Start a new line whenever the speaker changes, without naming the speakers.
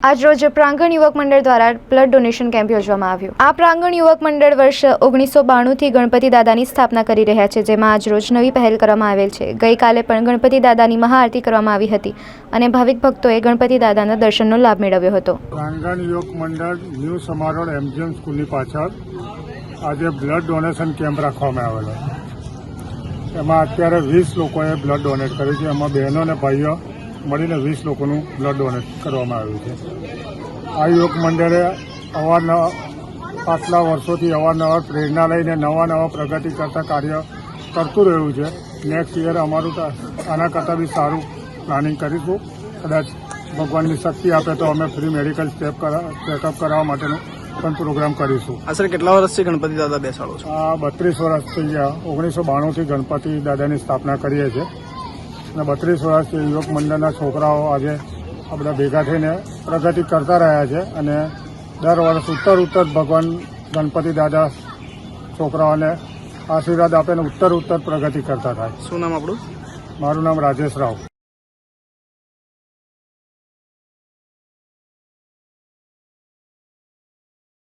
આજરોજ પ્રાંગણ યુવક મંડળ દ્વારા બ્લડ ડોનેશન કેમ્પ યોજવામાં આવ્યો। આ પ્રાંગણ યુવક મંડળ વર્ષ 1992થી ગણપતિ દાદાની સ્થાપના કરી રહ્યા છે, જેમાં આજરોજ નવી પહેલ કરવામાં આવેલ છે। ગઈકાલે પણ ગણપતિ દાદાની મહાઆરતી કરવામાં આવી હતી અને ભાવિક ભક્તોએ ગણપતિ દાદાના દર્શનનો લાભ મેળવ્યો હતો।
પ્રાંગણ યુવક મંડળ ન્યૂ સમારોહ એમજીએમ સ્કૂલની પાછળ આજે બ્લડ ડોનેશન કેમ્પ રાખવામાં આવેલો। એમાં અત્યારે 20 લોકોએ બ્લડ ડોનેટ કર્યું છે। એમાં બહેનો અને ભાઈઓ મળીને 20 લોકોનું બ્લડ ડોનેટ કરવામાં આવ્યું છે। આ યુવક મંડળે પાછલા વર્ષોથી અવારનવાર પ્રેરણા લઈને નવા પ્રગતિ કરતા કાર્ય કરતું રહ્યું છે। નેક્સ્ટ યર અમારું આના કરતાં બી સારું પ્લાનિંગ કરીશું। કદાચ ભગવાનની શક્તિ આપે તો અમે ફ્રી મેડિકલ ચેકઅપ કરાવવા માટેનો પણ પ્રોગ્રામ કરીશું।
આશરે કેટલા વર્ષથી ગણપતિ દાદા બેસાડો છો?
આ 32 વર્ષ થઈ ગયા। 1992થી ગણપતિ દાદાની સ્થાપના કરીએ છીએ અને 32 વર્ષથી યુવક મંડળના છોકરાઓ આજે આપણે ભેગા થઈને પ્રગતિ કરતા રહ્યા છે અને દર વર્ષ ઉત્તર ભગવાન ગણપતિ દાદા છોકરાઓને આશીર્વાદ આપે અને ઉત્તર પ્રગતિ કરતા થાય।
શું નામ આપણું?
મારું નામ રાજેશ રાવ।